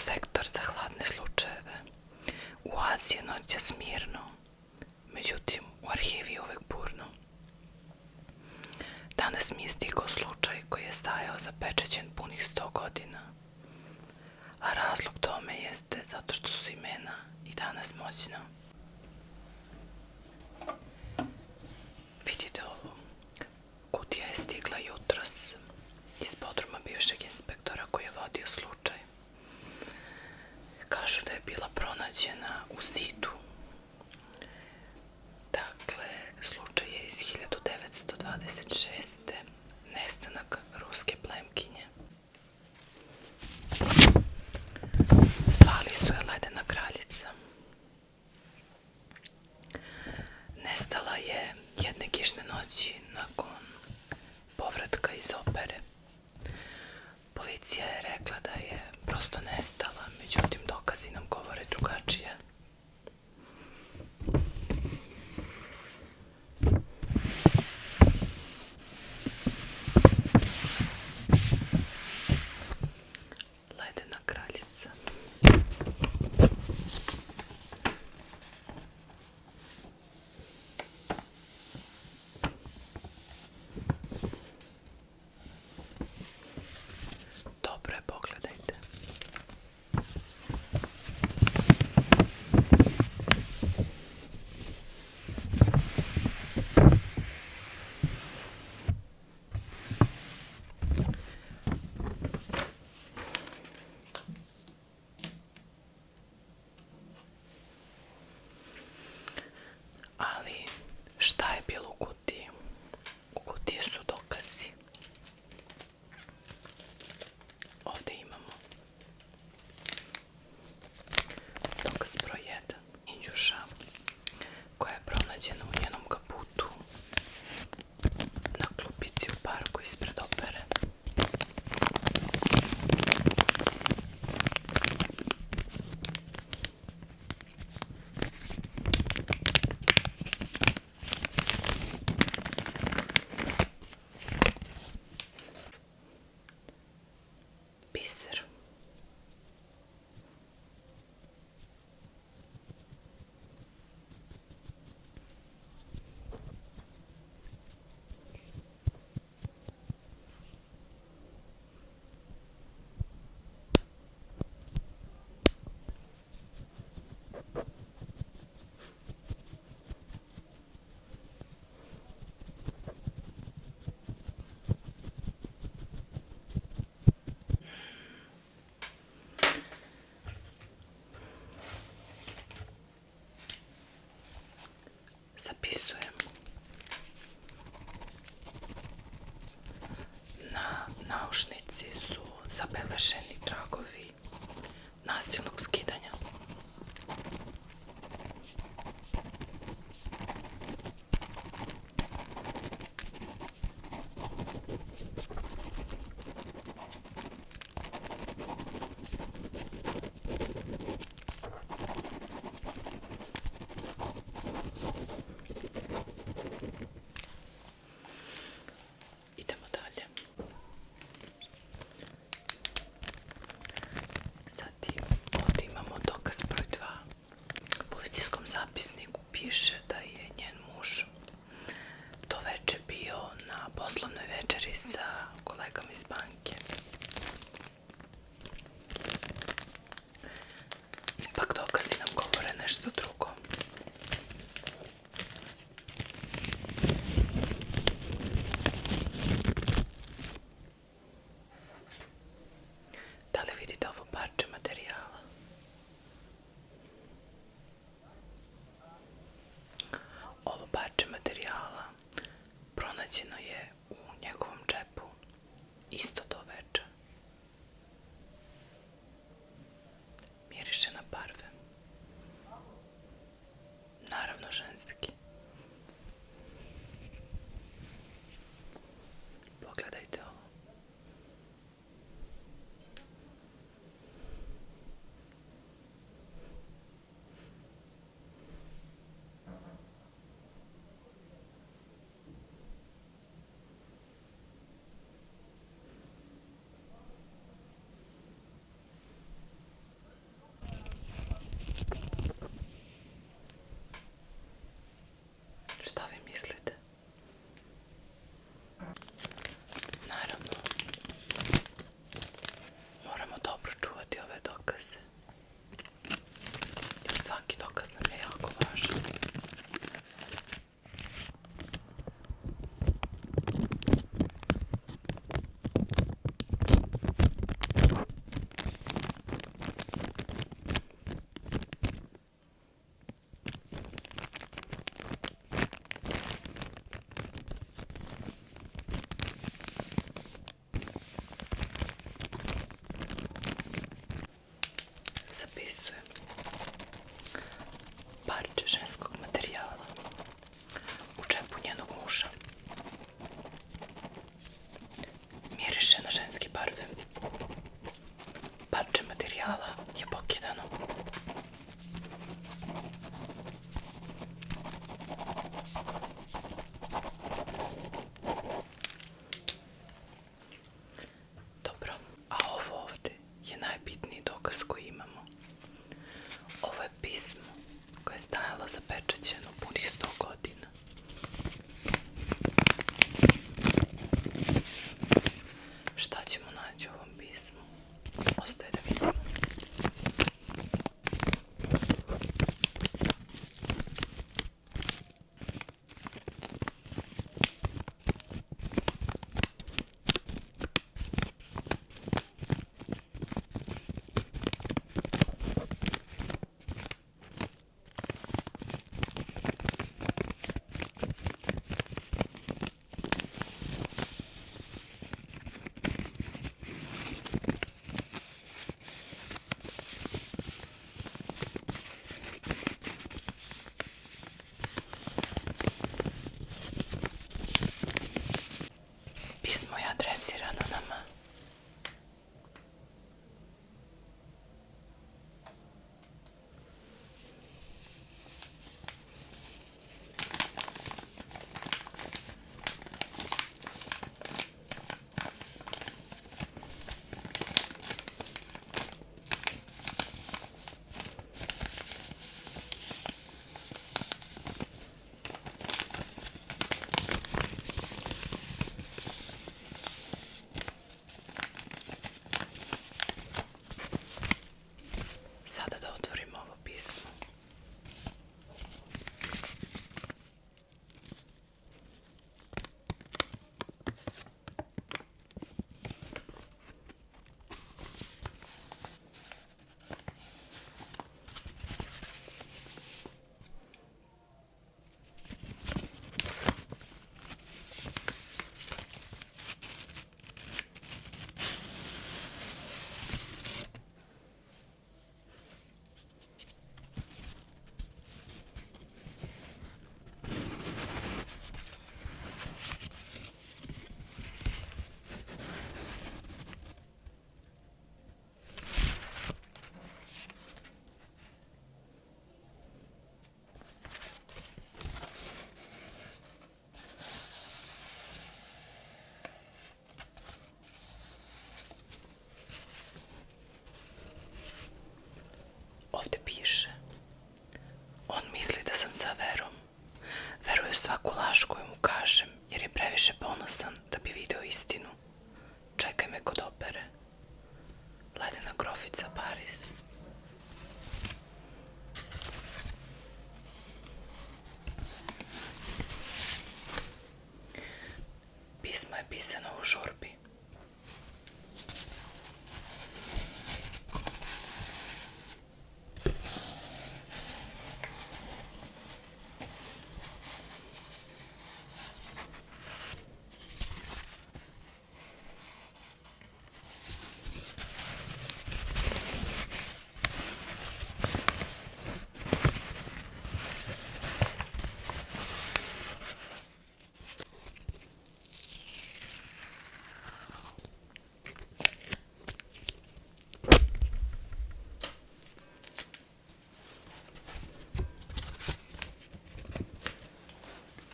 sektor za hladne slučajeve. U Aziji noć je smirno, međutim u arhivi je uvek burno. Danas mi je stigao slučaj koji je stajao zapečaćen punih 100 godina. A razlog tome jeste zato što su imena i danas moćna. Vidite ovo, kutija je stigla jutros iz podruma bivšeg inspektora koji je vodio slučaj. Kažu da je bila pronađena u zidu. Dakle, slučaj je iz 1926. Nestanak ruske plemkinje. Zvali su je Ledena kraljica. Nestala je jedne kišne noći nakon povratka iz opere. Policija je rekla da je prosto nestala, međutim dokazi nam govore drugačije. Ledena kraljica. Dobro je, pogledajte. Ali šta je bilo u kutiji? U kutiji su dokazi. Ovdje imamo dokaz broj 1. Indjuša koja je pronađena u njenom kaputu na klupici u parku ispred opere. Biser. Zapisujem. Na naušnici su zabeleženi tragovi nasilnog skidanja. Idemo dalje. Zatim ovdje imamo dokaz broj 2. U policijskom zapisniku piše da je njen muž to veče bio na poslovnoj večeri sa kolegama iz banke. Ipak dokazi nam govore nešto drugo. Da li vidite ovo parče materijala? Ovo parče materijala pronađeno je u njegovom džepu isto to veče. Miriše na parfem. Naravno ženski. Pogledajte ovo. zapečaćeno punih 100 godina. Šta ćemo naći u ovom pismu? Ostaje da vidimo. Pismo je adresirano nama. Sada da otvorimo ovo pismo. Ovdje piše: on misli da sam sa Verom. Veruje u svaku laž koju mu kažem, jer je previše ponosan da bi video istinu. Čekaj me kod opere. Ledena grofica, Pariz. Pismo je pisano u žurbi.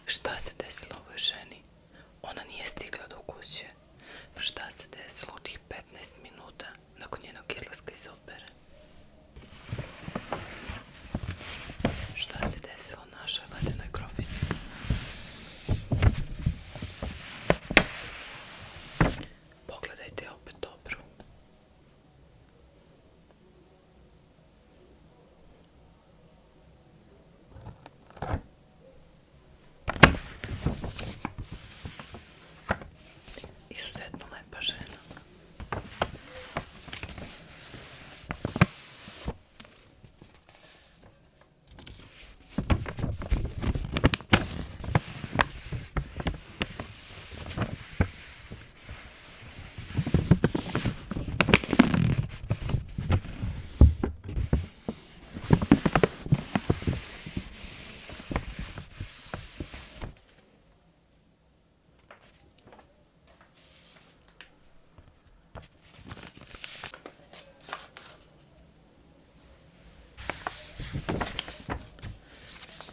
Šta se desilo ovoj ženi? Ona nije stigla do kuće. Šta se desilo u tih 15 minuta nakon njenog izlaska iz opere? Šta se desilo našoj ledenoj grofici? Pogledajte opet dobro. Izuzetno lepa žena.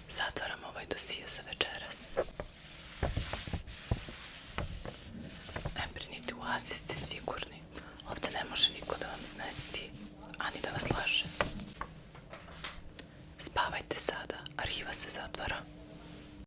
Zatvaram ovaj dosije za večeras.